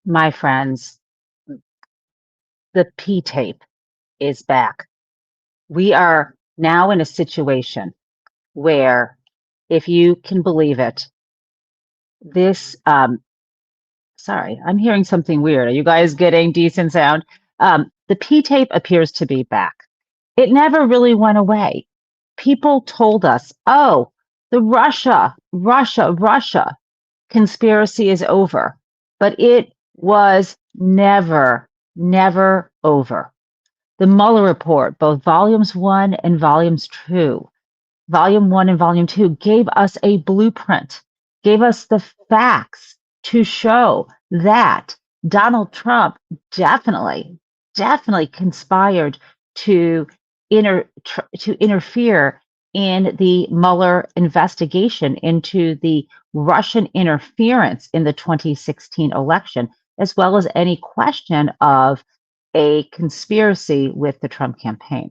My friends, the P tape is back. We are now in a situation where, if you can believe it, this, sorry, I'm hearing something weird. Are you guys getting decent sound? The P tape appears to be back. It never really went away. People told us, oh, the Russia conspiracy is over, but it was never over. The Mueller report, both volumes one and volume one and volume two, gave us a blueprint, gave us the facts to show that Donald Trump definitely conspired to to interfere in the Mueller investigation into the Russian interference in the 2016 election, as well as any question of a conspiracy with the Trump campaign.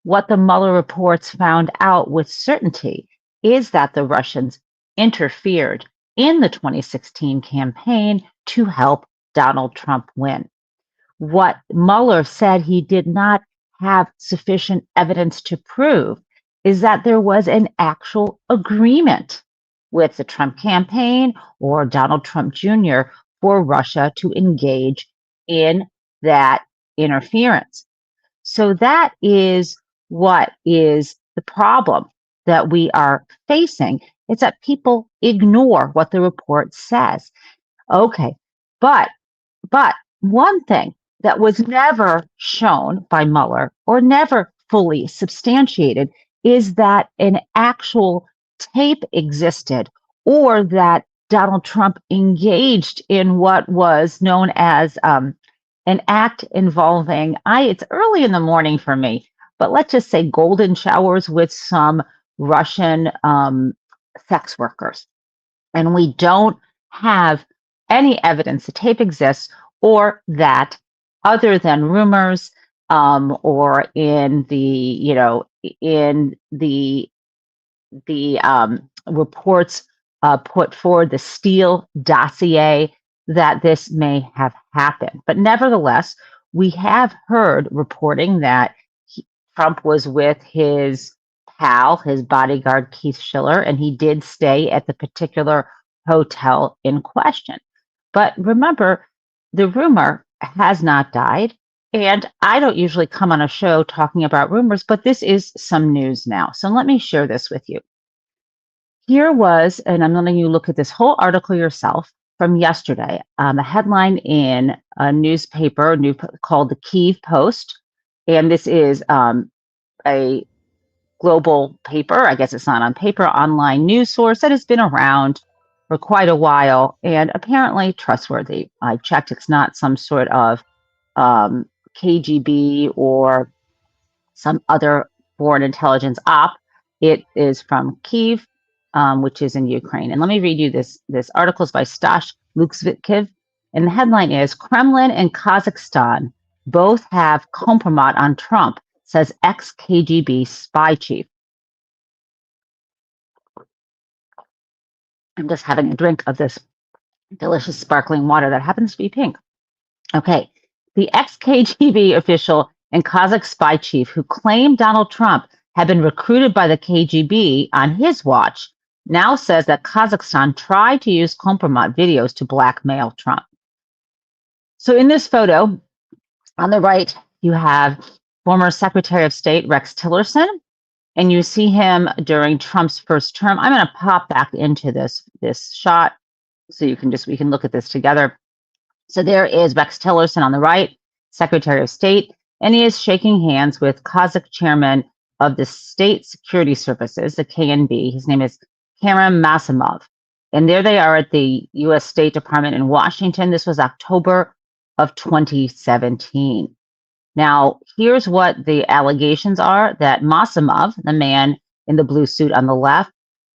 What the Mueller reports found out with certainty is that the Russians interfered in the 2016 campaign to help Donald Trump win. What Mueller said he did not have sufficient evidence to prove is that there was an actual agreement with the Trump campaign or Donald Trump Jr. for Russia to engage in that interference. So that is what is the problem that we are facing. It's that people ignore what the report says. Okay, but but one thing that was never shown by Mueller or never fully substantiated is that an actual tape existed or that Donald Trump engaged in what was known as an act involving, it's early in the morning for me, but let's just say golden showers with some Russian sex workers. And we don't have any evidence the tape exists or that other than rumors or in the, in the reports put forward, the Steele dossier, that this may have happened. But nevertheless, we have heard reporting that Trump was with his pal, his bodyguard, Keith Schiller, and he did stay at the particular hotel in question. But remember, the rumor has not died. And I don't usually come on a show talking about rumors, but this is some news now. So let me share this with you. Here was, and I'm letting you look at this whole article yourself from yesterday, a headline in a newspaper called the Kyiv Post. And this is a global paper. I guess it's not on paper, online news source that has been around for quite a while and apparently trustworthy. I checked, it's not some sort of KGB or some other foreign intelligence op. It is from Kyiv, which is in Ukraine. And let me read you this article is by Stash Luksvitkiv. And the headline is Kremlin and Kazakhstan both have compromise on Trump, says ex-KGB spy chief. I'm just having a drink of this delicious sparkling water that happens to be pink. Okay, the ex-KGB official and Kazakh spy chief who claimed Donald Trump had been recruited by the KGB on his watch now says that Kazakhstan tried to use compromise videos to blackmail Trump. So in this photo, on the right, you have former Secretary of State Rex Tillerson, and you see him during Trump's first term. I'm going to pop back into this shot so we can look at this together. So there is Rex Tillerson on the right, Secretary of State, and he is shaking hands with Kazakh chairman of the State Security Services, the KNB. His name is Karim Masimov. And there they are at the U.S. State Department in Washington. This was October of 2017. Now, here's what the allegations are: that Masimov, the man in the blue suit on the left,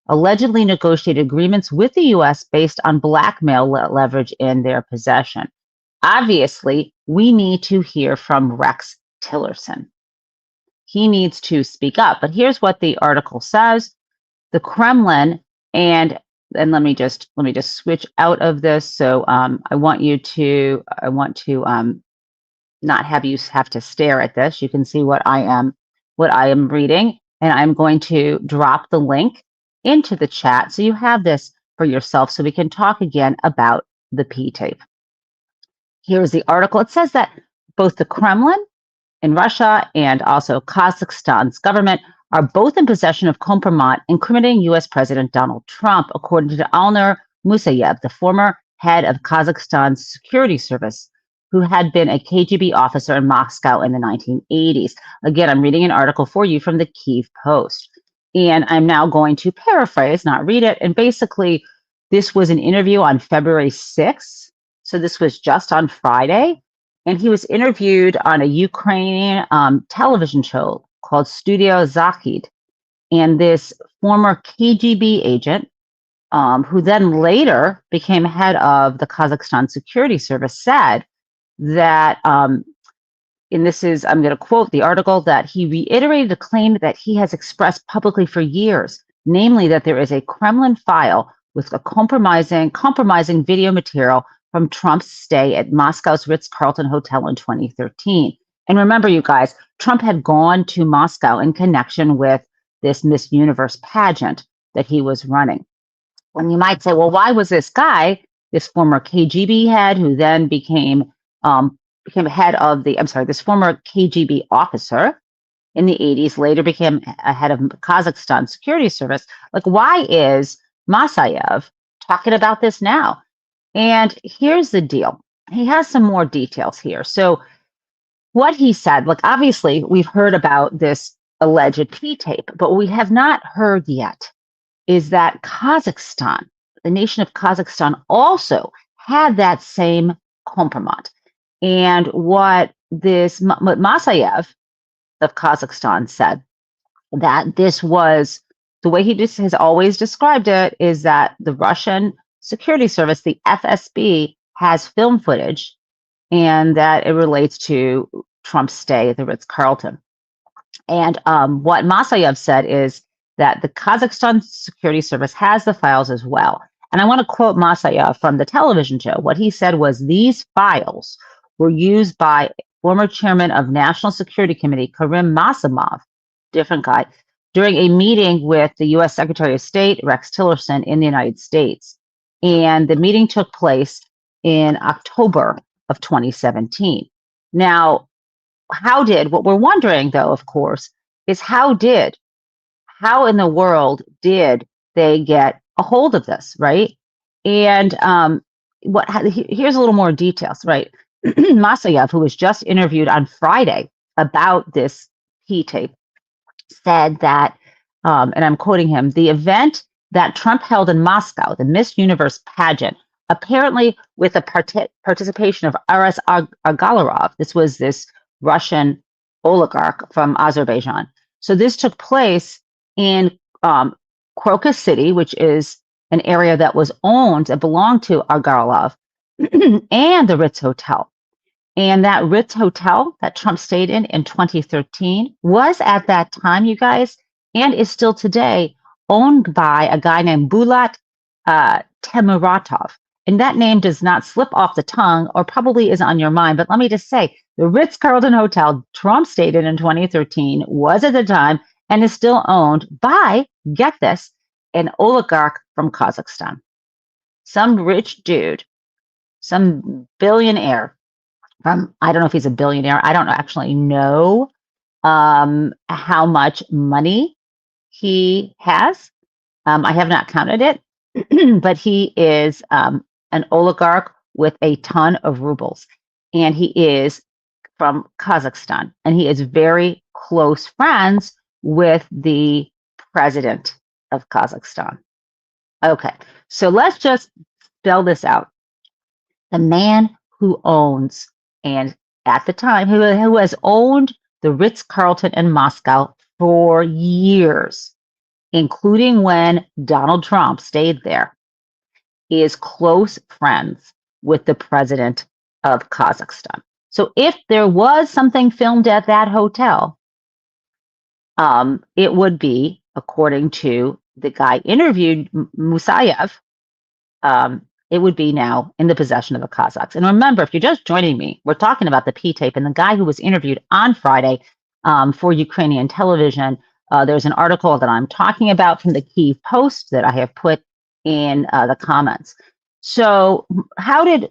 allegedly negotiated agreements with the U.S. based on blackmail leverage in their possession. Obviously, we need to hear from Rex Tillerson. He needs to speak up. But here's what the article says. The Kremlin and and let me just switch out of this. So I want to not have you have to stare at this. You can see what I am reading, and I'm going to drop the link into the chat so you have this for yourself so we can talk again about the P tape. Here's the article. It says that both the Kremlin in Russia and also Kazakhstan's government are both in possession of compromise incriminating U.S. President Donald Trump, according to Alnur Musayev, the former head of Kazakhstan's security service, who had been a KGB officer in Moscow in the 1980s. Again, I'm reading an article for you from the Kyiv Post. And I'm now going to paraphrase, not read it. And basically, this was an interview on February 6th. So this was just on Friday. And he was interviewed on a Ukrainian television show called Studio Zakhid. And this former KGB agent, who then later became head of the Kazakhstan Security Service, said that, and this is, I'm going to quote the article, that he reiterated a claim that he has expressed publicly for years, namely that there is a Kremlin file with a compromising video material from Trump's stay at Moscow's Ritz-Carlton Hotel in 2013. And remember, you guys, Trump had gone to Moscow in connection with this Miss Universe pageant that he was running. And you might say, well, why was this guy, this former KGB head, who then became head of this former KGB officer in the 80s, later became a head of Kazakhstan Security Service. Like, why is Masayev talking about this now? And here's the deal. He has some more details here. So what he said, like, obviously, we've heard about this alleged P tape, but what we have not heard yet is that Kazakhstan, the nation of Kazakhstan, also had that same compromise. And what Masayev of Kazakhstan said, that this was, the way he just has always described it, is that the Russian security service, the FSB, has film footage, and that it relates to Trump's stay at the Ritz-Carlton. And what Masayev said is that the Kazakhstan security service has the files as well. And I want to quote Masayev from the television show. What he said was, these files were used by former chairman of National Security Committee, Karim Masimov, different guy, during a meeting with the U.S. Secretary of State, Rex Tillerson, in the United States. And the meeting took place in October of 2017. Now, what we're wondering, though, of course, is how in the world did they get a hold of this, right? And here's a little more details, right? Masayev, who was just interviewed on Friday about this P tape, said that, and I'm quoting him, the event that Trump held in Moscow, the Miss Universe pageant, apparently with the participation of Aras Agalarov, this was this Russian oligarch from Azerbaijan. So this took place in Crocus City, which is an area that was owned and belonged to Agalarov, and the Ritz Hotel. And that Ritz Hotel that Trump stayed in 2013 was at that time, you guys, and is still today, owned by a guy named Bulat Temuratov. And that name does not slip off the tongue, or probably is on your mind. But let me just say, the Ritz-Carlton Hotel Trump stayed in 2013 was at the time and is still owned by, get this, an oligarch from Kazakhstan. Some rich dude, some billionaire from, I don't know if he's a billionaire. I don't actually know how much money he has. I have not counted it, but he is an oligarch with a ton of rubles. And he is from Kazakhstan. And he is very close friends with the president of Kazakhstan. Okay, so let's just spell this out. The man who owns, and at the time, who has owned the Ritz-Carlton in Moscow for years, including when Donald Trump stayed there, is close friends with the president of Kazakhstan. So if there was something filmed at that hotel, it would be, according to the guy interviewed, Musayev, it would be now in the possession of the Kazakhs. And remember, if you're just joining me, we're talking about the P tape and the guy who was interviewed on Friday for Ukrainian television. There's an article that I'm talking about from the Kyiv Post that I have put in the comments. So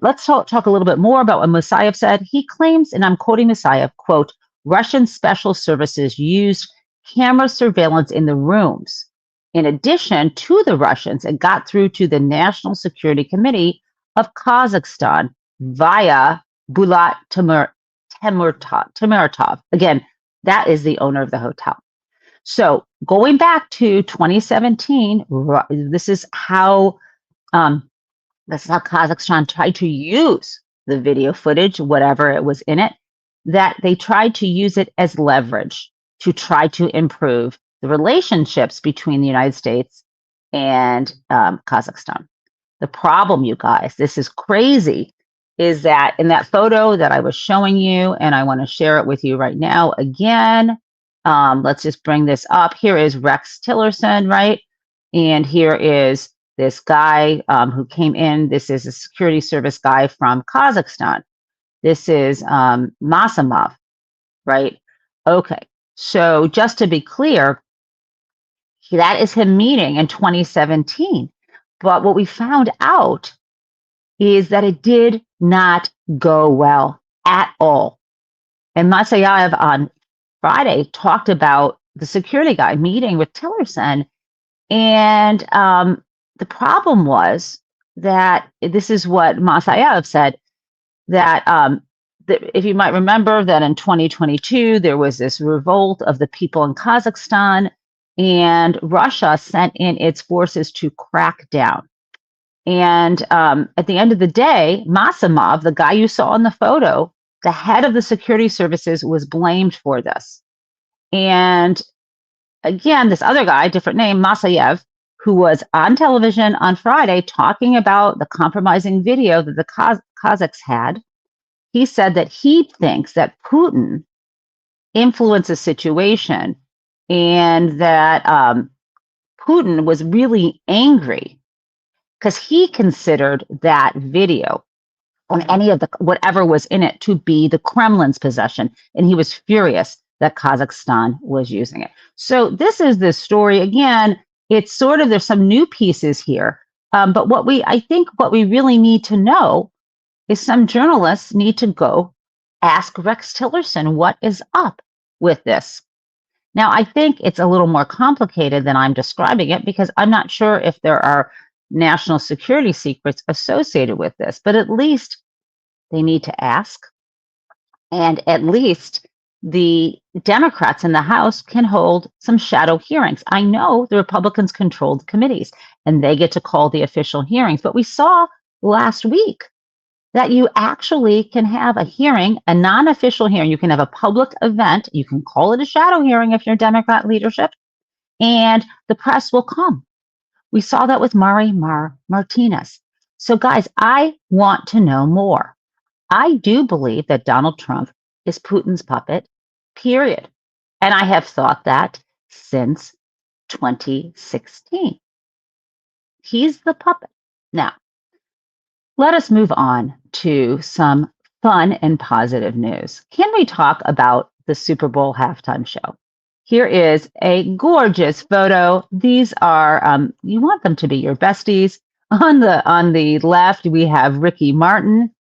let's talk a little bit more about what Musayev said. He claims, and I'm quoting Musayev, quote, Russian special services used camera surveillance in the rooms. In addition to the Russians, it got through to the National Security Committee of Kazakhstan via Bulat Temirtov. Again, that is the owner of the hotel. So going back to 2017, this is how Kazakhstan tried to use the video footage, whatever it was in it, that they tried to use it as leverage to try to improve the relationships between the United States and Kazakhstan. The problem, you guys, this is crazy, is that in that photo that I was showing you, and I want to share it with you right now again, let's just bring this up. Here is Rex Tillerson, right? And here is this guy who came in. This is a security service guy from Kazakhstan. This is Masamov, right? Okay, so just to be clear, that is him meeting in 2017. But what we found out is that it did not go well at all. And Masayev on Friday talked about the security guy meeting with Tillerson. And the problem was that this is what Masayev said, that if you might remember that in 2022, there was this revolt of the people in Kazakhstan, and Russia sent in its forces to crack down. And at the end of the day, Masamov, the guy you saw in the photo, the head of the security services, was blamed for this. And again, this other guy, different name, Masayev, who was on television on Friday talking about the compromising video that the Kazakhs had, he said that he thinks that Putin influenced the situation and that Putin was really angry because he considered that video on any of the whatever was in it to be the Kremlin's possession, and he was furious that Kazakhstan was using it. So this is the story. Again, it's sort of, there's some new pieces here, but I think what we really need to know is some journalists need to go ask Rex Tillerson what is up with this. Now, I think it's a little more complicated than I'm describing it because I'm not sure if there are national security secrets associated with this, but at least they need to ask. And at least the Democrats in the House can hold some shadow hearings. I know the Republicans controlled committees and they get to call the official hearings, but we saw last week that you actually can have a hearing, a non-official hearing. You can have a public event. You can call it a shadow hearing if you're Democrat leadership, and the press will come. We saw that with Martinez. So guys, I want to know more. I do believe that Donald Trump is Putin's puppet, period. And I have thought that since 2016. He's the puppet. Now, let us move on to some fun and positive news. Can we talk about the Super Bowl halftime show? Here is a gorgeous photo. These are, you want them to be your besties. On the left, we have Ricky Martin.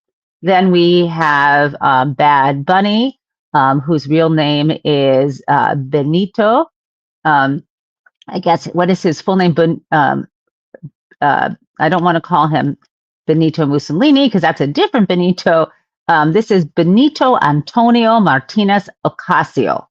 Then we have Bad Bunny, whose real name is Benito. I guess, what is his full name? I don't want to call him Benito Mussolini because that's a different Benito. This is Benito Antonio Martinez Ocasio.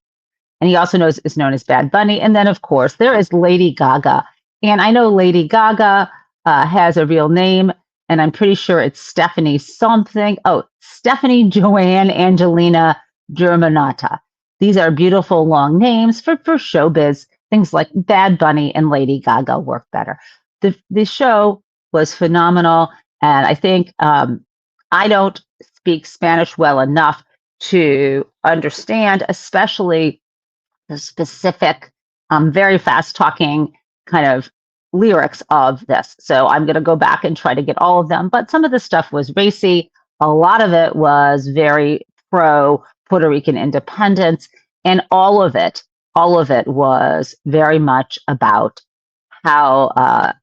And he also is known as Bad Bunny. And then, of course, there is Lady Gaga. And I know Lady Gaga has a real name, and I'm pretty sure it's Stephanie something. Oh, Stephanie Joanne Angelina Germanata. These are beautiful long names for showbiz. Things like Bad Bunny and Lady Gaga work better. The show was phenomenal. And I think I don't speak Spanish well enough to understand, especially the specific, very fast talking kind of lyrics of this. So I'm going to go back and try to get all of them. But some of the stuff was racy. A lot of it was very pro Puerto Rican independence. And all of it was very much about how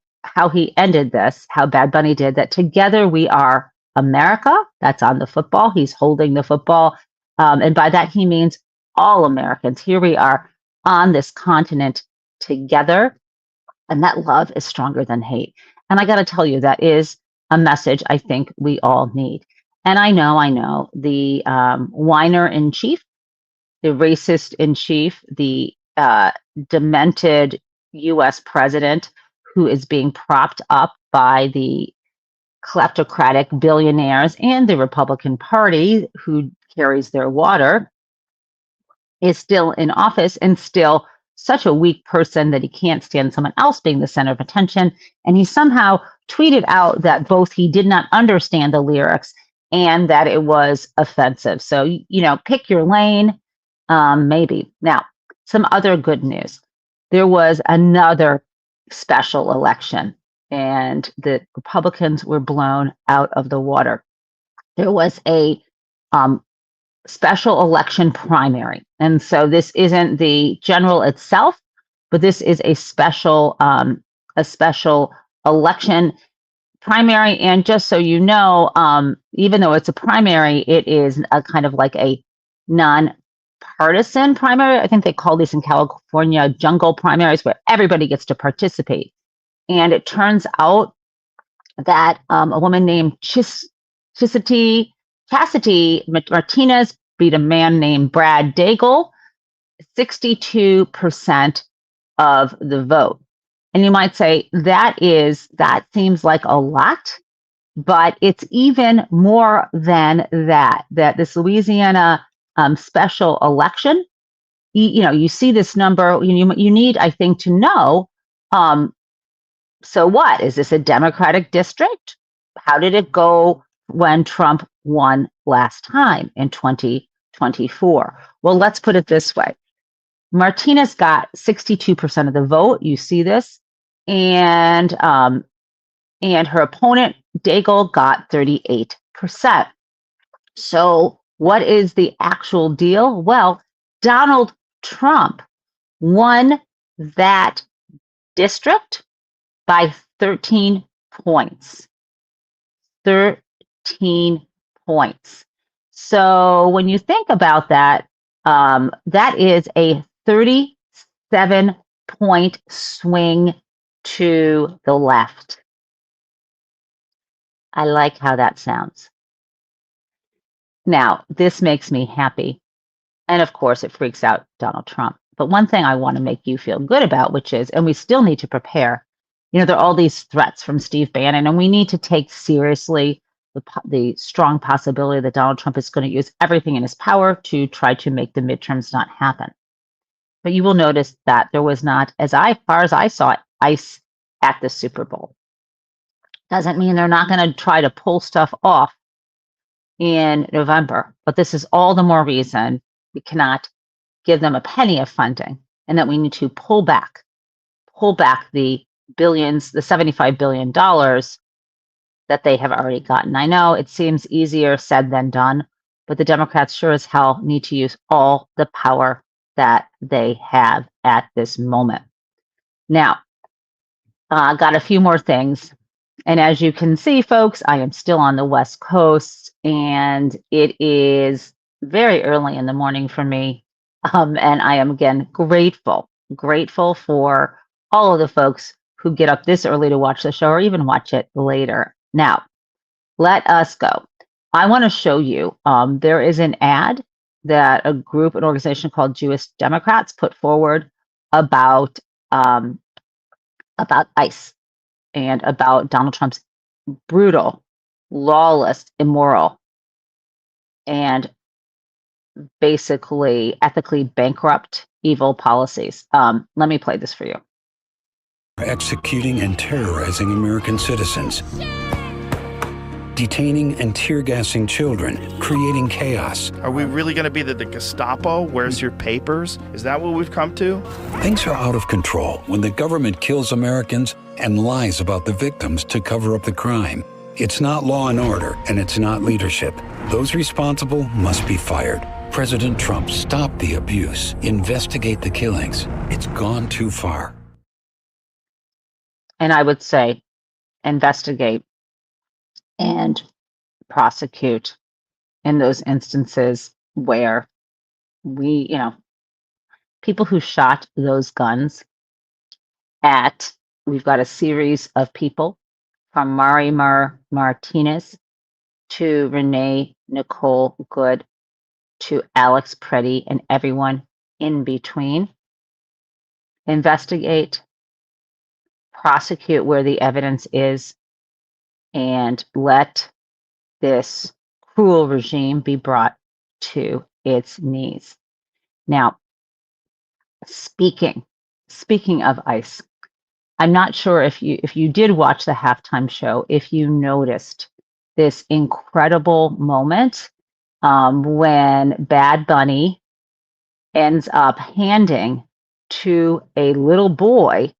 he ended this, how Bad Bunny did that. Together we are America. That's on the football. He's holding the football. And by that, he means all Americans. Here we are on this continent together. And that love is stronger than hate. And I got to tell you, that is a message I think we all need. And I know the whiner in chief, the racist in chief, the demented US president who is being propped up by the kleptocratic billionaires and the Republican Party who carries their water, is still in office and still such a weak person that he can't stand someone else being the center of attention. And he somehow tweeted out that both he did not understand the lyrics and that it was offensive. So, pick your lane, maybe. Now, some other good news. There was another special election and the Republicans were blown out of the water. There was a special election primary. And so this isn't the general itself, but this is a special election primary. And just so you know, even though it's a primary, it is a kind of like a non-partisan primary. I think they call these in California jungle primaries, where everybody gets to participate. And it turns out that a woman named Chastity Martinez beat a man named Brad Daigle, 62% of the vote. And you might say that seems like a lot, but it's even more than that this Louisiana special election, you see this number, you need, I think, to know, so what? Is this a Democratic district? How did it go when Trump won last time in 2024? Well, let's put it this way. Martinez got 62% of the vote. You see this. And her opponent, Daigle, got 38%. So what is the actual deal? Well, Donald Trump won that district by 13 points. 13 points. So when you think about that, that is a 37-point swing to the left. I like how that sounds. Now, this makes me happy. And of course, it freaks out Donald Trump. But one thing I want to make you feel good about, which is, and we still need to prepare, there are all these threats from Steve Bannon, and we need to take seriously the strong possibility that Donald Trump is going to use everything in his power to try to make the midterms not happen. But you will notice that there was not, as far as I saw it, ice at the Super Bowl. Doesn't mean they're not going to try to pull stuff off in November, but this is all the more reason we cannot give them a penny of funding, and that we need to pull back the billions, the $75 billion that they have already gotten. I know it seems easier said than done, but the Democrats sure as hell need to use all the power that they have at this moment. Now, got a few more things. And as you can see, folks, I am still on the West Coast, and it is very early in the morning for me. And I am, again, grateful for all of the folks who get up this early to watch the show or even watch it later. Now, let us go. I want to show you, there is an ad that an organization called Jewish Democrats put forward about ICE and about Donald Trump's brutal, lawless, immoral, and basically ethically bankrupt, evil policies. Let me play this for you. Executing and terrorizing American citizens, detaining and tear gassing children, creating chaos. Are we really going to be the Gestapo? Where's your papers? Is that what we've come to? Things are out of control when the government kills Americans and lies about the victims to cover up the crime. It's not law and order, and it's not leadership. Those responsible must be fired. President Trump, stop the abuse. Investigate the killings. It's gone too far. And I would say investigate and prosecute in those instances where people who shot those guns we've got a series of people from Martinez to Renee Nicole Good to Alex Preddy and everyone in between. Investigate, prosecute where the evidence is, and let this cruel regime be brought to its knees. Now, speaking of ICE, I'm not sure if you did watch the halftime show, if you noticed this incredible moment when Bad Bunny ends up handing to a little boy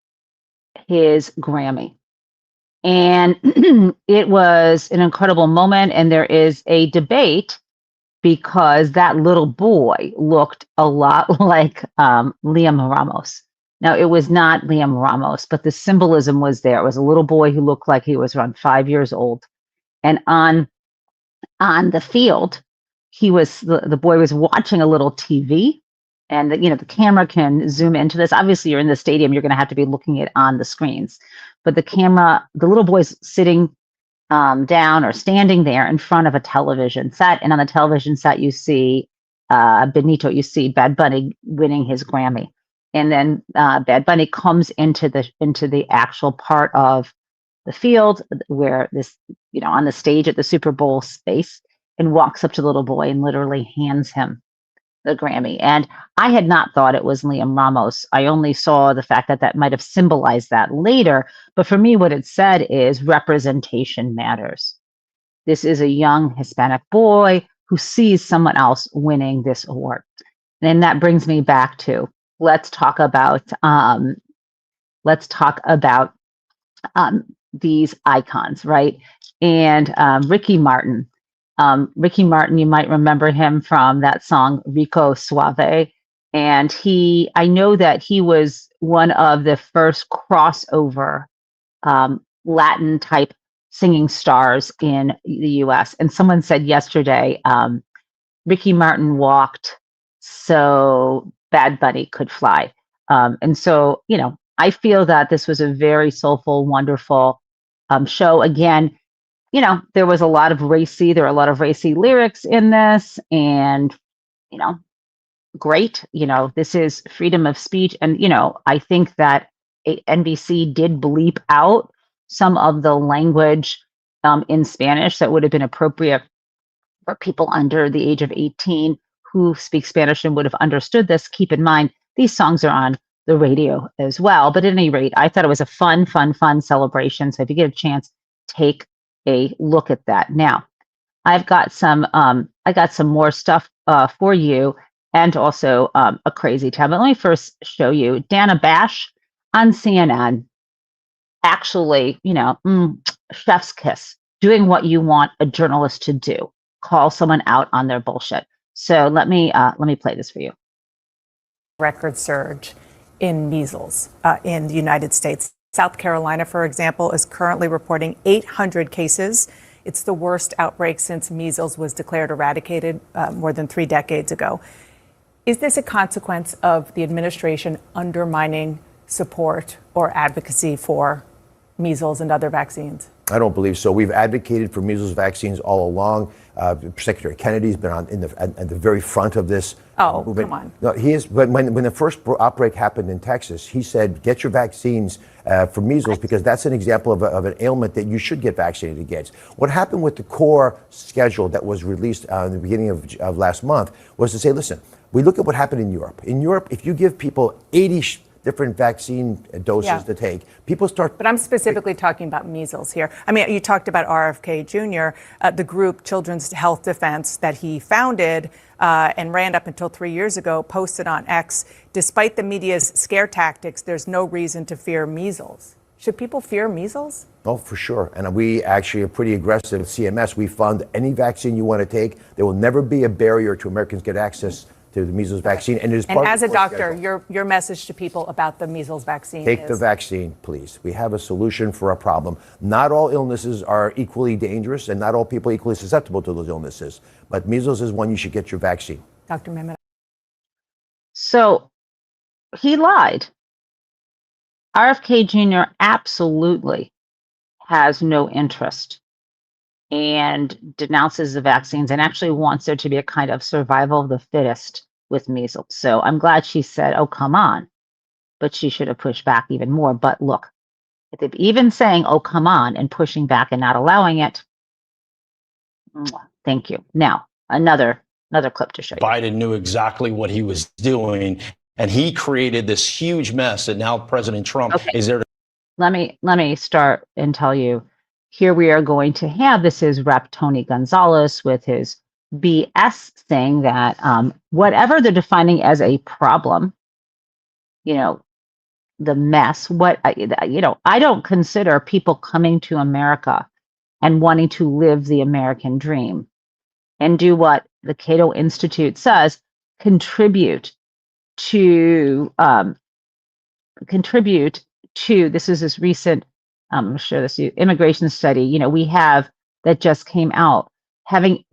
his Grammy. And it was an incredible moment. And there is a debate because that little boy looked a lot like Liam Ramos. Now, it was not Liam Ramos, but the symbolism was there. It was a little boy who looked like he was around 5 years old. And on the field, the boy was watching a little TV. And the camera can zoom into this. Obviously, you're in the stadium, you're going to have to be looking at on the screens. But the little boy's sitting down or standing there in front of a television set. And on the television set, you see Benito, you see Bad Bunny winning his Grammy. And then Bad Bunny comes into the actual part of the field where this, on the stage at the Super Bowl space, and walks up to the little boy and literally hands him the Grammy. And I had not thought it was Liam Ramos. I only saw the fact that might have symbolized that later. But for me, what it said is representation matters. This is a young Hispanic boy who sees someone else winning this award. And that brings me back to let's talk about these icons, right? And Ricky Martin. Ricky Martin, you might remember him from that song Rico Suave. And I know that he was one of the first crossover Latin type singing stars in the US. And someone said yesterday, Ricky Martin walked so Bad Bunny could fly. And so, I feel that this was a very soulful, wonderful show. Again, there was a lot of there are a lot of racy lyrics in this, and, great. This is freedom of speech. And, I think that NBC did bleep out some of the language in Spanish that would have been appropriate for people under the age of 18 who speak Spanish and would have understood this. Keep in mind, these songs are on the radio as well. But at any rate, I thought it was a fun celebration. So if you get a chance, take a look at that. Now, I got some more stuff for you, and also a crazy time. But let me first show you Dana Bash on CNN. Actually, chef's kiss, doing what you want a journalist to do, call someone out on their bullshit. So let me play this for you. Record surge in measles in the United States. South Carolina, for example, is currently reporting 800 cases. It's the worst outbreak since measles was declared eradicated more than 3 decades ago. Is this a consequence of the administration undermining support or advocacy for measles and other vaccines? I don't believe so. We've advocated for measles vaccines all along. Secretary Kennedy's been at the very front of this movement. Come on. No, he is. When the first outbreak happened in Texas, he said, get your vaccines for measles, because that's an example of an ailment that you should get vaccinated against. What happened with the core schedule that was released in the beginning of last month was to say, listen, we look at what happened in Europe. In Europe, if you give people 80 different vaccine doses to take, people start. But I'm specifically talking about measles here. I mean, you talked about RFK Jr., the group Children's Health Defense that he founded and ran up until 3 years ago, posted on X, despite the media's scare tactics, there's no reason to fear measles. Should people fear measles? Oh, for sure. And we actually are pretty aggressive at CMS. We fund any vaccine you want to take. There will never be a barrier to Americans get access to the measles vaccine. And, as a doctor, your message to people about the measles vaccine Take the vaccine, please. We have a solution for a problem. Not all illnesses are equally dangerous, and not all people are equally susceptible to those illnesses. But measles is one you should get your vaccine. Dr. Mehmet. So he lied. RFK Jr. absolutely has no interest and denounces the vaccines and actually wants there to be a kind of survival of the fittest with measles. So I'm glad she said, oh, come on. But she should have pushed back even more. But look, even saying, oh, come on, and pushing back and not allowing it, thank you. Now, another clip to show you. Biden knew exactly what he was doing, and he created this huge mess that now President Trump is there to. Let me start and tell you, here we are going to have, this is Rep. Tony Gonzalez with his BS saying that whatever they're defining as a problem, the mess, I don't consider people coming to America and wanting to live the American dream and do what the Cato Institute says, contribute to, this is this recent, I'm going to share this immigration study, we have that just came out, having,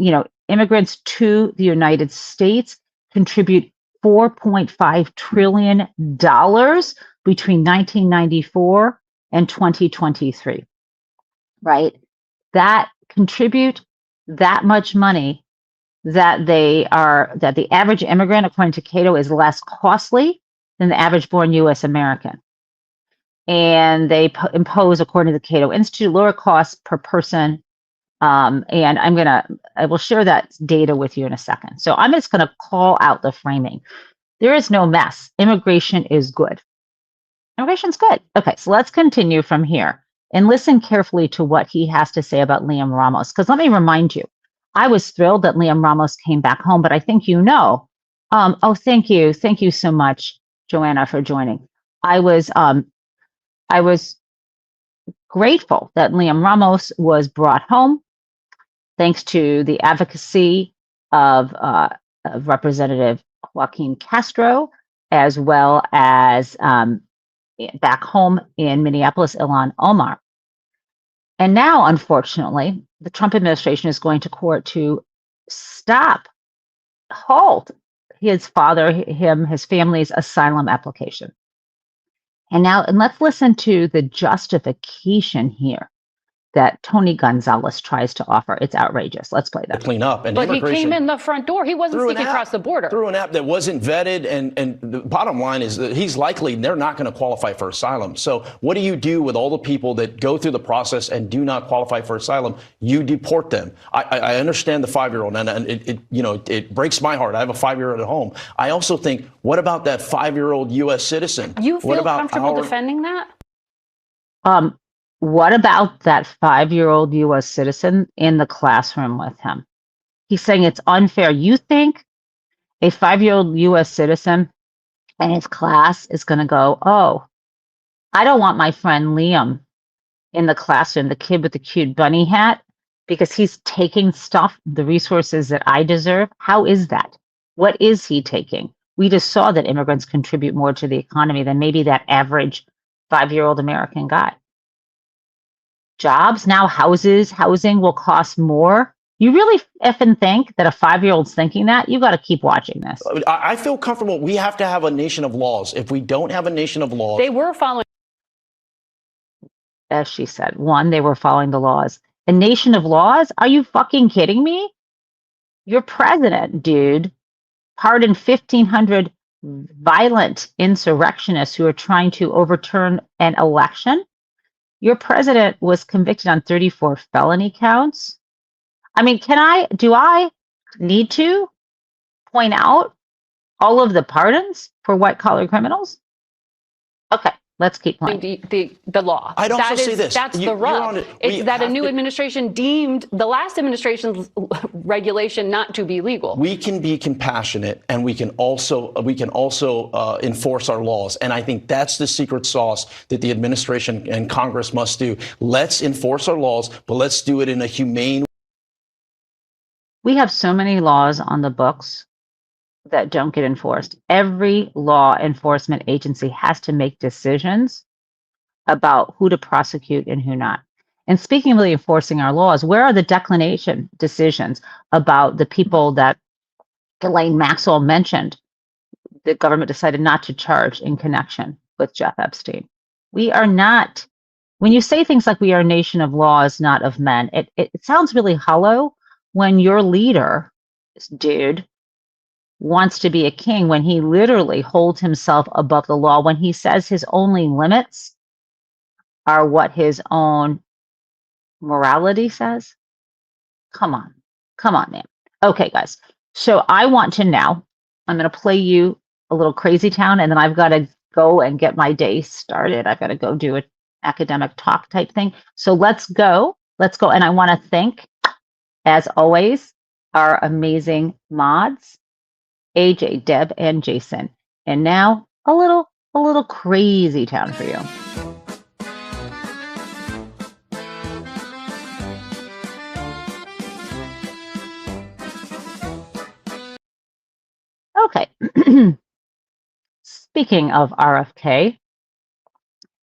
immigrants to the United States contribute $4.5 trillion between 1994 and 2023, right? That contribute that much money that the average immigrant, according to Cato, is less costly than the average born U.S. American. And they impose, according to the Cato Institute, lower costs per person. And I will share that data with you in a second. So I'm just going to call out the framing. There is no mess. Immigration is good. Immigration's good. Okay, so let's continue from here and listen carefully to what he has to say about Liam Ramos. Because let me remind you, I was thrilled that Liam Ramos came back home, but I think thank you. Thank you so much, Joanna, for joining. I was grateful that Liam Ramos was brought home thanks to the advocacy of Representative Joaquin Castro, as well as back home in Minneapolis, Ilhan Omar. And now, unfortunately, the Trump administration is going to court to halt his family's asylum application. And let's listen to the justification here that Tony Gonzalez tries to offer. It's outrageous. Let's play that. Clean up. And but he came in the front door. He wasn't sneaking across the border. Through an app that wasn't vetted. And the bottom line is that they're not going to qualify for asylum. So what do you do with all the people that go through the process and do not qualify for asylum? You deport them. I understand the 5-year-old, and it breaks my heart. I have a 5-year-old at home. I also think, what about that 5-year-old U.S. citizen? You feel comfortable defending that? What about that 5-year-old U.S. citizen in the classroom with him? He's saying it's unfair. You think a 5-year-old U.S. citizen in his class is going to go, oh, I don't want my friend Liam in the classroom, the kid with the cute bunny hat, because he's taking the resources that I deserve? How is that? What is he taking? We just saw that immigrants contribute more to the economy than maybe that average 5-year-old American guy. Jobs, now housing will cost more. You really effing think that a 5-year-old's thinking that? You got to keep watching this. I feel comfortable. We have to have a nation of laws. If we don't have a nation of laws. They were following. As she said, they were following the laws. A nation of laws? Are you fucking kidding me? Your president, dude, pardoned 1,500 violent insurrectionists who are trying to overturn an election. Your president was convicted on 34 felony counts. I mean, do I need to point out all of the pardons for white collar criminals? Okay, Let's keep playing. The law. I'd also say this. That's the rub. It's that a new administration deemed the last administration's regulation not to be legal. We can be compassionate, and we can also enforce our laws. And I think that's the secret sauce that the administration and Congress must do. Let's enforce our laws, but let's do it in a humane way. We have so many laws on the books that don't get enforced. Every law enforcement agency has to make decisions about who to prosecute and who not. And speaking of really enforcing our laws, where are the declination decisions about the people that Ghislaine Maxwell mentioned the government decided not to charge in connection with Jeff Epstein? We are not, when you say things like we are a nation of laws, not of men, it sounds really hollow when your leader, this dude, wants to be a king, when he literally holds himself above the law, when he says his only limits are what his own morality says. Come on, man. Okay, guys. So I want to now, I'm going to play you a little Crazy Town, and then I've got to go and get my day started. I've got to go do an academic talk type thing. So let's go. And I want to thank, as always, our amazing mods, AJ, Deb, and Jason. And now a little Crazy Town for you. Okay. Speaking of RFK,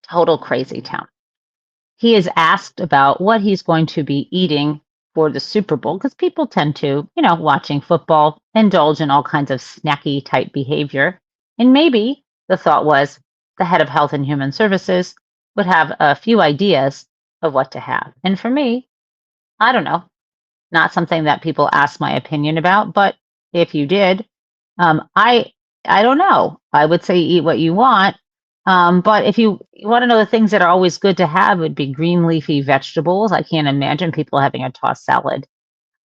total Crazy Town. He is asked about what he's going to be eating for the Super Bowl, because people tend to, watching football, indulge in all kinds of snacky type behavior. And maybe the thought was the head of Health and Human Services would have a few ideas of what to have. And for me, I don't know, not something that people ask my opinion about, but if you did, I don't know. I would say eat what you want. But if you want to know the things that are always good to have, would be green leafy vegetables. I can't imagine people having a tossed salad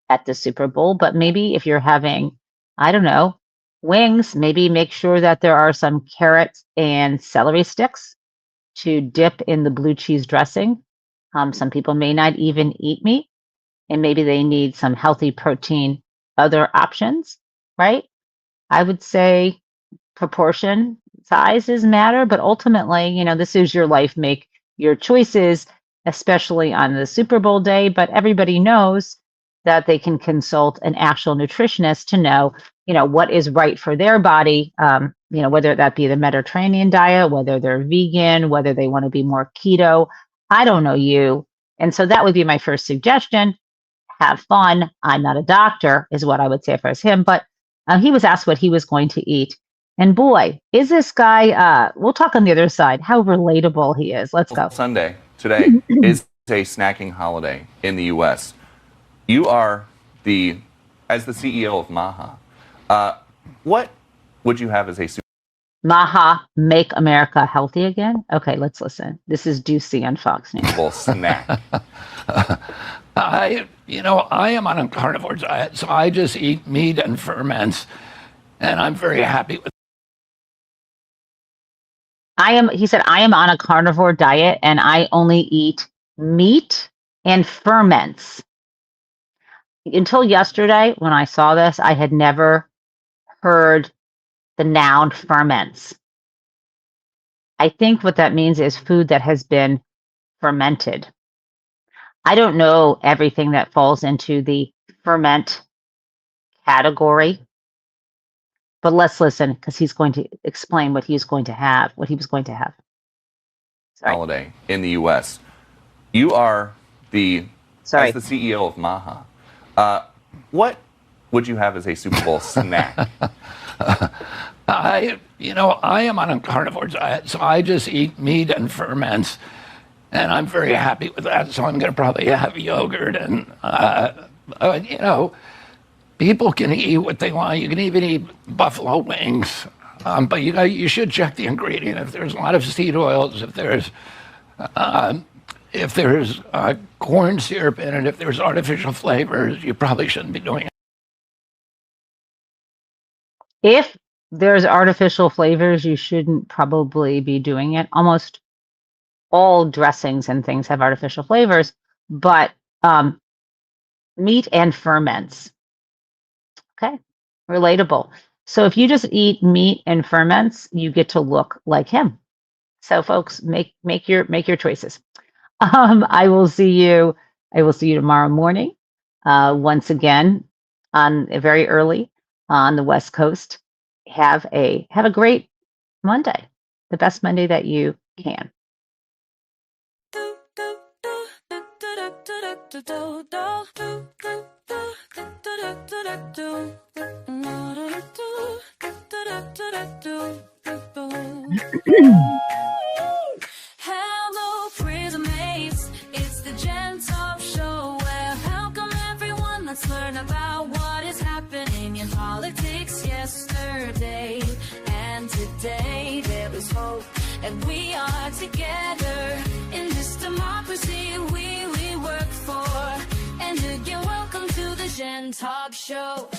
at the Super Bowl. But maybe if you're having, I don't know, wings, maybe make sure that there are some carrots and celery sticks to dip in the blue cheese dressing. Some people may not even eat meat, and maybe they need some healthy protein, other options, right? I would say proportion, sizes matter, but ultimately, this is your life. Make your choices, especially on the Super Bowl day. But everybody knows that they can consult an actual nutritionist to know, what is right for their body, whether that be the Mediterranean diet, whether they're vegan, whether they want to be more keto. I don't know you. And so that would be my first suggestion. Have fun. I'm not a doctor, is what I would say if I was him. But he was asked what he was going to eat. And boy, is this guy, we'll talk on the other side, how relatable he is. Let's go. Sunday, today, is a snacking holiday in the U.S. You are as the CEO of Maha, what would you have as a Maha, make America healthy again? Okay, let's listen. This is Ducey on Fox News. Snack? I am on a carnivore diet, so I just eat meat and ferments, and I'm very happy with. He said, I am on a carnivore diet and I only eat meat and ferments. Until yesterday, when I saw this, I had never heard the noun ferments. I think what that means is food that has been fermented. I don't know everything that falls into the ferment category. But let's listen, because he's going to explain what he was going to have. Sorry. Holiday in the U.S. You are as the CEO of Maha. What would you have as a Super Bowl snack? I am on a carnivore diet, so I just eat meat and ferments, and I'm very happy with that. So I'm going to probably have yogurt and, people can eat what they want. You can even eat buffalo wings, but you should check the ingredient. If there's a lot of seed oils, if there's corn syrup in it, if there's artificial flavors, you probably shouldn't be doing it. If there's artificial flavors, you shouldn't probably be doing it. Almost all dressings and things have artificial flavors, but meat and ferments. Okay, relatable. So if you just eat meat and ferments, you get to look like him. So folks, make your choices. I will see you. I will see you tomorrow morning. Once again, on very early on the West Coast. Have a great Monday, the best Monday that you can. Hello, prison mates. It's the Gen Taub show where welcome everyone. Let's learn about what is happening in politics yesterday and today. There is hope, and we are together in this democracy we work for. And again, welcome to the Gen Taub show.